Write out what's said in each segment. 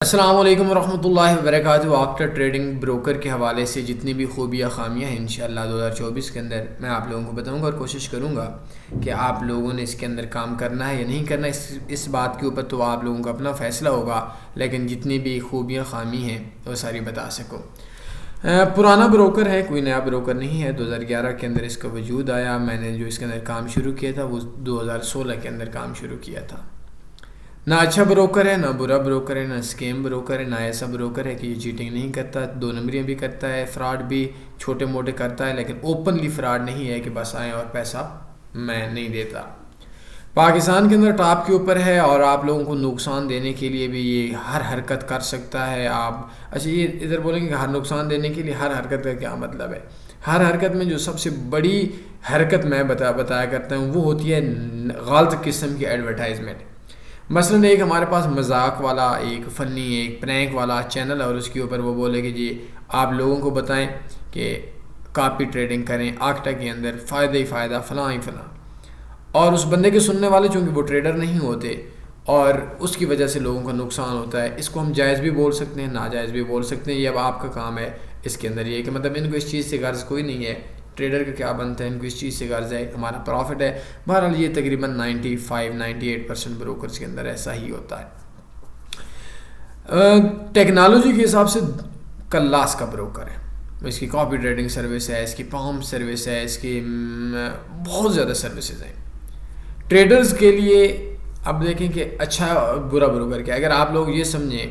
السلام علیکم ورحمۃ اللہ وبرکاتہ۔ آکٹا ٹریڈنگ بروکر کے حوالے سے جتنی بھی خوبیاں خامیاں ہیں انشاءاللہ 2024 کے اندر میں آپ لوگوں کو بتاؤں گا اور کوشش کروں گا کہ آپ لوگوں نے اس کے اندر کام کرنا ہے یا نہیں کرنا اس بات کے اوپر تو آپ لوگوں کا اپنا فیصلہ ہوگا، لیکن جتنی بھی خوبیاں خامی ہیں وہ ساری بتا سکوں۔ پرانا بروکر ہے، کوئی نیا بروکر نہیں ہے۔ 2011 کے اندر اس کا وجود آیا۔ میں نے جو اس کے اندر کام شروع کیا تھا وہ 2016 کے اندر کام شروع کیا تھا۔ نہ اچھا بروکر ہے، نہ برا بروکر ہے، نہ اسکیم بروکر ہے، نہ ایسا بروکر ہے کہ یہ چیٹنگ نہیں کرتا، دو نمبریاں بھی کرتا ہے، فراڈ بھی چھوٹے موٹے کرتا ہے، لیکن اوپنلی فراڈ نہیں ہے کہ بس آئیں اور پیسہ میں نہیں دیتا۔ پاکستان کے اندر ٹاپ کے اوپر ہے اور آپ لوگوں کو نقصان دینے کے لیے بھی یہ ہر حرکت کر سکتا ہے۔ آپ اچھا یہ ادھر بولیں گے کہ ہر نقصان دینے کے لیے ہر حرکت کا کیا مطلب ہے؟ ہر حرکت میں جو سب سے بڑی حرکت میں بتایا کرتا ہوں وہ ہوتی ہے غلط قسم کی ایڈورٹائزمنٹ۔ مثلاً ایک ہمارے پاس مذاق والا، ایک فنی، ایک پرینک والا چینل ہے اور اس کے اوپر وہ بولے کہ جی آپ لوگوں کو بتائیں کہ کاپی ٹریڈنگ کریں، آکٹا کے اندر فائدہ ہی فائدہ فلاں ہی فلاں، اور اس بندے کے سننے والے چونکہ وہ ٹریڈر نہیں ہوتے اور اس کی وجہ سے لوگوں کا نقصان ہوتا ہے۔ اس کو ہم جائز بھی بول سکتے ہیں، ناجائز بھی بول سکتے ہیں، یہ اب آپ کا کام ہے۔ اس کے اندر یہ کہ مطلب ان کو اس چیز سے غرض کوئی نہیں ہے، ٹریڈر کا کیا بنتا ہے، ان کو اس چیز سے غرض ہے ہمارا پروفٹ ہے۔ بہرحال یہ تقریباً 98% بروکرز کے اندر ایسا ہی ہوتا ہے۔ ٹیکنالوجی کے حساب سے کلاس کا بروکر ہے، اس کی کاپی ٹریڈنگ سروس ہے، اس کی پام سروس ہے، اس کی بہت زیادہ سروسز ہیں ٹریڈرز کے لیے۔ اب دیکھیں کہ اچھا برا بروکر کیا ہے۔ اگر آپ لوگ یہ سمجھیں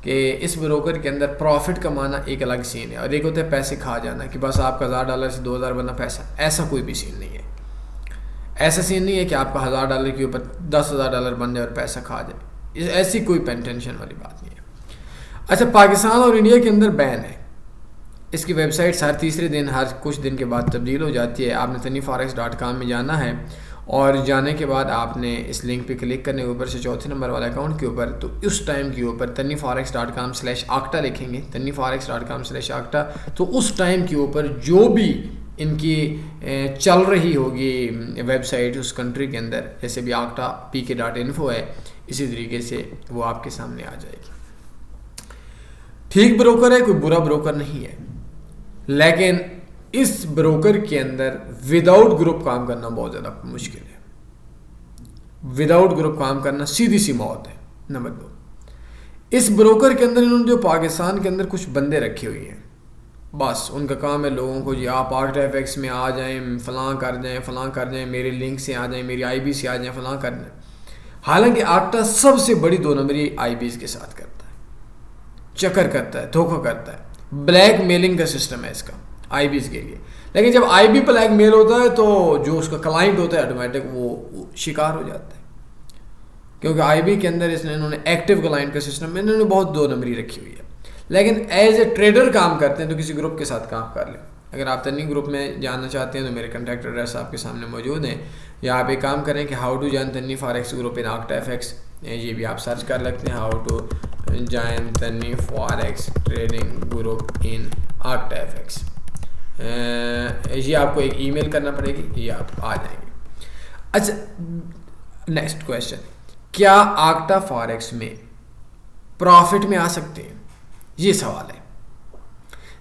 کہ اس بروکر کے اندر پروفٹ کمانا ایک الگ سین ہے اور ایک ہوتا ہے پیسے کھا جانا کہ بس آپ کا $1000 سے $2000 بننا پیسہ، ایسا کوئی بھی سین نہیں ہے۔ ایسا سین نہیں ہے کہ آپ کا $1000 کے اوپر $10,000 بن جائے اور پیسہ کھا جائے، ایسی کوئی ٹینشن والی بات نہیں ہے۔ اچھا پاکستان اور انڈیا کے اندر بین ہے، اس کی ویب سائٹس ہر تیسرے دن ہر کچھ دن کے بعد تبدیل ہو جاتی ہے۔ آپ نے tanniforex.com میں جانا ہے اور جانے کے بعد آپ نے اس لنک پہ کلک کرنے کے اوپر سے چوتھے نمبر والے اکاؤنٹ کے اوپر، تو اس ٹائم کے اوپر tanniforex.com/octa لکھیں گے، tanniforex.com/octa، تو اس ٹائم کے اوپر جو بھی ان کی چل رہی ہوگی ویب سائٹ اس کنٹری کے اندر، جیسے بھی octa.pk.info ہے، اسی طریقے سے وہ آپ کے سامنے آ جائے گی۔ ٹھیک بروکر ہے، کوئی برا بروکر نہیں ہے، لیکن اس بروکر کے اندر وداؤٹ گروپ کام کرنا بہت زیادہ مشکل ہے۔ وداؤٹ گروپ کام کرنا سیدھی سی موت ہے۔ نمبر 2، اس بروکر کے اندر انہوں نے جو پاکستان کے اندر کچھ بندے رکھے ہوئے ہیں، بس ان کا کام ہے لوگوں کو جی آپ آکٹا ایف ایکس میں آ جائیں، فلاں کر جائیں، فلاں کر جائیں، میرے لنک سے آ جائیں، میری آئی بی سے آ جائیں، فلاں کر جائیں۔ حالانکہ آکٹا سب سے بڑی 2 نمبری آئی بیز کے ساتھ کرتا ہے، چکر کرتا ہے، دھوکہ کرتا ہے، بلیک میلنگ کا سسٹم ہے اس کا آئی بیز کے لیے۔ لیکن جب آئی بی بلیک میل ہوتا ہے تو جو اس کا کلائنٹ ہوتا ہے آٹومیٹک وہ شکار ہو جاتا ہے، کیونکہ آئی بی کے اندر انہوں نے ایکٹیو کلائنٹ کا سسٹم میں انہوں نے بہت 2 نمبری رکھی ہوئی ہے۔ لیکن ایز اے ٹریڈر کام کرتے ہیں تو کسی گروپ کے ساتھ کام کر لیں۔ اگر آپ تنی گروپ میں جاننا چاہتے ہیں تو میرے کنٹیکٹ ایڈریس آپ کے سامنے موجود ہیں، یا آپ ایک کام کریں کہ ہاؤ ٹو جوائن تنی forex group in Octa F X, یہ بھی آپ سرچ کر لگتے ہیں، ہاؤ ٹو جوائن تنی forex trading group in Octa F X. یہ آپ کو ایک ای میل کرنا پڑے گی، یہ آپ آ جائیں گے۔ اچھا نیکسٹ کویشچن، کیا آکٹا فاریکس میں پروفٹ میں آ سکتے ہیں؟ یہ سوال ہے۔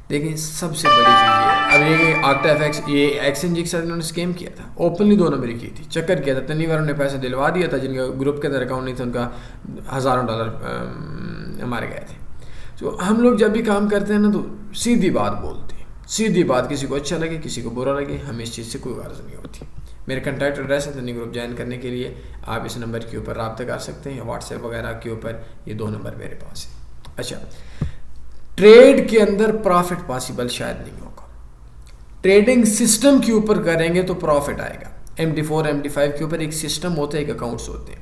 دیکھیں سب سے بڑی چیز یہ ہے، اب یہ کہ آکٹا ایف ایکس یہ ایکسچینج کے ساتھ انہوں نے اسکیم کیا تھا، اوپنلی 2 نمبری کی تھی، چکر کیا تھا، تنی والوں نے پیسہ دلوا دیا تھا، جن کا گروپ کے اندر اکاؤنٹ نہیں تھا ان کا $1000 مارے گئے تھے۔ تو ہم لوگ جب بھی کام کرتے ہیں نا تو سیدھی بات بولتے ہیں، سیدھی بات، کسی کو اچھا لگے کسی کو برا لگے، ہمیں اس چیز سے کوئی غرض نہیں ہوتی۔ میرے کنٹیکٹ ایڈریس ہے، تنی گروپ جوائن کرنے کے لیے آپ اس نمبر کے اوپر رابطہ کر سکتے ہیں، یا واٹس ایپ وغیرہ کے اوپر، یہ 2 نمبر میرے پاس ہے۔ اچھا ٹریڈ کے اندر پروفٹ پاسبل شاید نہیں ہوگا، ٹریڈنگ سسٹم کے اوپر کریں گے تو پروفٹ آئے گا۔ MT4 MT5 کے اوپر ایک سسٹم ہوتا ہے، ایک اکاؤنٹس ہوتے ہیں،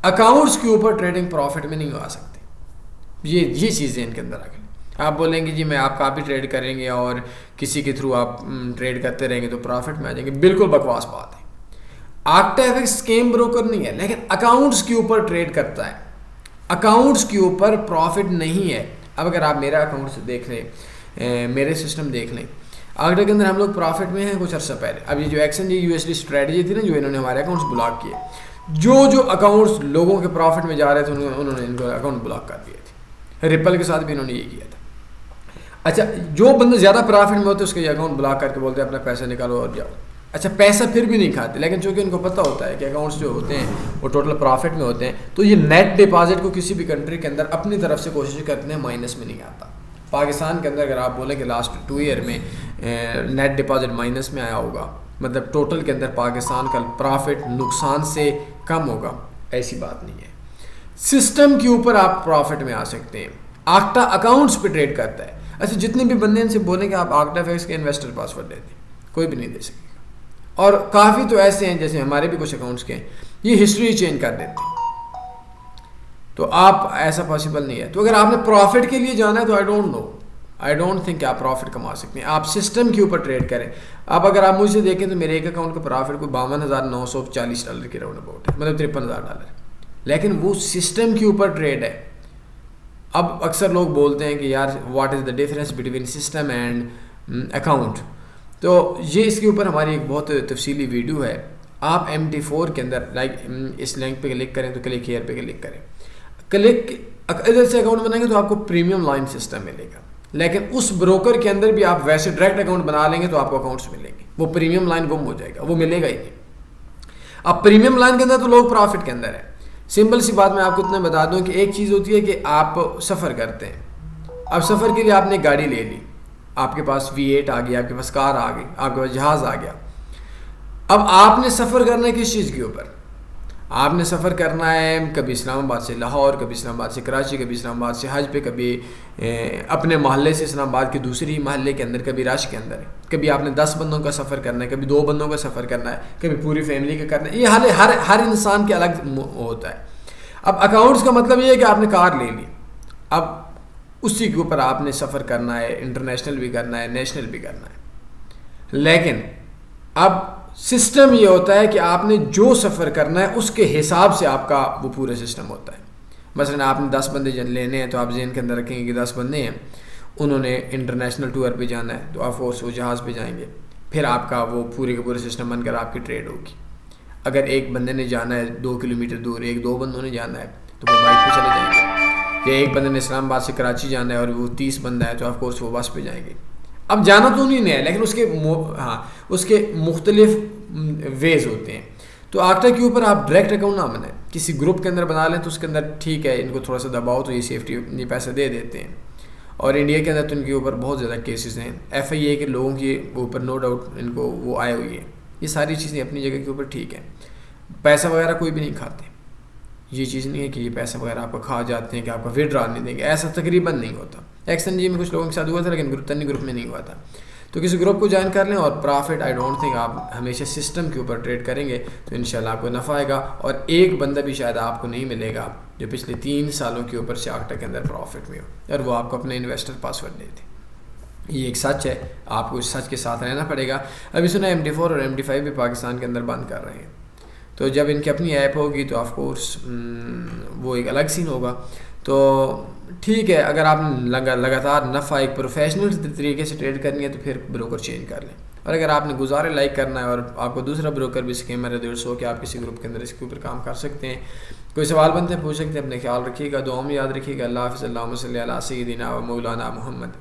اکاؤنٹس کے اوپر ٹریڈنگ پروفٹ میں نہیں آ سکتے۔ یہ چیزیں ان کے اندر آ گئی۔ آپ بولیں گے جی میں آپ کاپی ٹریڈ کریں گے اور کسی کے تھرو آپ ٹریڈ کرتے رہیں گے تو پروفٹ میں آ جائیں گے، بالکل بکواس بات ہے۔ آکٹا ایف ایکس اسکیم بروکر نہیں ہے، لیکن اکاؤنٹس کے اوپر ٹریڈ کرتا ہے، اکاؤنٹس کے اوپر پروفٹ نہیں ہے۔ اب اگر آپ میرا اکاؤنٹ دیکھ لیں، میرے سسٹم دیکھ لیں، آکٹا کے اندر ہم لوگ پروفٹ میں ہیں کچھ عرصہ پہلے۔ اب یہ جو ایکسچینج USD اسٹریٹجی تھی نا، جو انہوں نے ہمارے اکاؤنٹس بلاک کیے، جو اکاؤنٹس لوگوں کے پروفٹ میں جا رہے تھے انہوں نے ان کو اکاؤنٹ بلاک کر دیے تھے۔ ریپل کے ساتھ بھی انہوں نے یہ کیا تھا. اچھا جو بندے زیادہ پرافٹ میں ہوتے ہیں اس کے اکاؤنٹ بلاک کر کے بولتے ہیں اپنا پیسہ نکالو اور جاؤ. اچھا پیسہ پھر بھی نہیں کھاتے, لیکن چونکہ ان کو پتہ ہوتا ہے کہ اکاؤنٹس جو ہوتے ہیں وہ ٹوٹل پرافٹ میں ہوتے ہیں, تو یہ نیٹ ڈپازٹ کو کسی بھی کنٹری کے اندر اپنی طرف سے کوشش کرتے ہیں مائنس میں نہیں آتا. پاکستان کے اندر اگر آپ بولیں کہ لاسٹ 2 ایئر میں نیٹ ڈپازٹ مائنس میں آیا ہوگا, مطلب ٹوٹل کے اندر پاکستان کا پرافٹ نقصان سے کم ہوگا, ایسی بات نہیں ہے. سسٹم کے اوپر آپ پرافٹ میں آ سکتے ہیں. آکٹا اکاؤنٹس پہ ٹریڈ کرتا ہے. اچھا جتنے بھی بندے ان سے بولیں کہ آپ آکٹا فیکس کے انویسٹر پاسورڈ دے دیں, کوئی بھی نہیں دے سکے گا. اور کافی تو ایسے ہیں جیسے ہمارے بھی کچھ اکاؤنٹس کے ہیں, یہ ہسٹری چینج کر دیتے ہیں, تو آپ ایسا پاسبل نہیں ہے. تو اگر آپ نے پروفٹ کے لیے جانا ہے تو آئی ڈونٹ تھنک کہ آپ پروفٹ کما سکتے ہیں. آپ سسٹم کے اوپر ٹریڈ کریں. اب اگر آپ مجھ سے دیکھیں تو میرے ایک اکاؤنٹ کا پروفٹ کوئی $52,940 کے راؤنڈ اباؤٹ ہے, مطلب $53,000, لیکن وہ سسٹم کے اوپر ٹریڈ ہے. اب اکثر لوگ بولتے ہیں کہ یار what is the difference between system and account, تو یہ اس کے اوپر ہماری ایک بہت تفصیلی ویڈیو ہے. آپ MT4 کے اندر لائک اس لنک پہ کلک کریں تو کلک ہیئر پہ کلک کریں, کلک ادھر سے اکاؤنٹ بنائیں گے تو آپ کو پریمیم لائن سسٹم ملے گا. لیکن اس بروکر کے اندر بھی آپ ویسے ڈائریکٹ اکاؤنٹ بنا لیں گے تو آپ کو اکاؤنٹس ملیں گے, وہ پریمیم لائن گم ہو جائے گا, وہ ملے گا ہی نہیں. اب پریمیم لائن کے اندر تو لوگ پروفٹ کے اندر ہے. سمپل سی بات میں آپ کو اتنا بتا دوں کہ ایک چیز ہوتی ہے کہ آپ سفر کرتے ہیں. اب سفر کے لیے آپ نے گاڑی لے لی, آپ کے پاس V8 آ گیا, آپ کے پاس کار آ گئی, آپ کے پاس جہاز آ گیا. اب آپ نے سفر کرنا ہے کس چیز کے اوپر؟ آپ نے سفر کرنا ہے کبھی اسلام آباد سے لاہور, کبھی اسلام آباد سے کراچی, کبھی اسلام آباد سے حج پہ, کبھی اپنے محلے سے اسلام آباد کے دوسری محلے کے اندر, کبھی رش کے اندر, کبھی آپ نے 10 بندوں کا سفر کرنا ہے, کبھی 2 بندوں کا سفر کرنا ہے, کبھی پوری فیملی کا کرنا ہے. یہ ہر انسان کے الگ ہوتا ہے. اب اکاؤنٹس کا مطلب یہ ہے کہ آپ نے کار لے لی, اب اسی کے اوپر آپ نے سفر کرنا ہے, انٹرنیشنل بھی کرنا ہے, نیشنل بھی کرنا ہے. لیکن اب سسٹم یہ ہوتا ہے کہ آپ نے جو سفر کرنا ہے اس کے حساب سے آپ کا وہ پورا سسٹم ہوتا ہے. مثلا آپ نے 10 بندے لینے ہیں تو آپ ذہن کے اندر رکھیں گے کہ 10 بندے ہیں, انہوں نے انٹرنیشنل ٹور پہ جانا ہے تو آف کورس وہ جہاز پہ جائیں گے. پھر آپ کا وہ پورے کا پورا سسٹم بن کر آپ کی ٹریڈ ہوگی. اگر ایک بندے نے جانا ہے 2 کلومیٹر دور, 2 بندوں نے جانا ہے تو وہ بائک پہ چلے جائیں گے. یا ایک بندے نے اسلام آباد سے کراچی جانا ہے اور وہ 30 بندہ ہے تو آف کورس وہ بس پہ جائیں گے. اب جانا تو نہیں ہے لیکن اس کے مختلف ویز ہوتے ہیں. تو آکٹا کے اوپر آپ ڈائریکٹ اکاؤنٹ نہ بنائیں, کسی گروپ کے اندر بنا لیں تو اس کے اندر ٹھیک ہے, ان کو تھوڑا سا دباؤ تو یہ سیفٹی یہ پیسہ دے دیتے ہیں. اور انڈیا کے اندر تو ان کے اوپر بہت زیادہ کیسز ہیں. FIA کے لوگوں کے اوپر نو ڈاؤٹ ان کو وہ آئے ہوئی ہے. یہ ساری چیزیں اپنی جگہ کے اوپر ٹھیک ہیں. پیسہ وغیرہ کوئی بھی نہیں کھاتے. یہ چیز نہیں ہے کہ یہ پیسہ وغیرہ آپ کو کھا جاتے ہیں کہ آپ کا وڈرا نہیں دیں گے, ایسا تقریباً نہیں ہوتا. XNG میں کچھ لوگوں کے ساتھ ہوا تھا لیکن تنی گروپ میں نہیں ہوا تھا. تو کسی گروپ کو جوائن کر لیں اور پرافٹ آئی ڈونٹ تھنک آپ ہمیشہ سسٹم کے اوپر ٹریڈ کریں گے تو انشاءاللہ آپ کو نفع آئے گا. اور ایک بندہ بھی شاید آپ کو نہیں ملے گا جو پچھلے 3 سالوں کے اوپر سے آکٹا کے اندر پروفٹ میں ہو اور وہ آپ کو اپنے انویسٹر پاسورڈ دے دے. یہ ایک سچ ہے, آپ کو اس سچ کے ساتھ رہنا پڑے گا. ابھی سنا MT4 اور MT5 بھی پاکستان کے اندر بند کر رہے ہیں, تو جب ان کی اپنی ایپ ہوگی تو آف کورس وہ ایک الگ سین ہوگا. تو ٹھیک ہے, اگر آپ لگاتار نفع ایک پروفیشنل طریقے سے ٹریڈ کرنی ہے تو پھر بروکر چینج کر لیں. اور اگر آپ نے گزارے لائک کرنا ہے اور آپ کو دوسرا بروکر بھی اسکیمر ہے 150 کہ آپ کسی گروپ کے اندر اس کے اوپر کام کر سکتے ہیں. کوئی سوال بنتے ہیں پوچھ سکتے ہیں. اپنے خیال رکھیے گا, دعاؤں میں یاد رکھیے گا. اللہ حافظ. اللہم صلی علی سیدنا و مولانا محمد.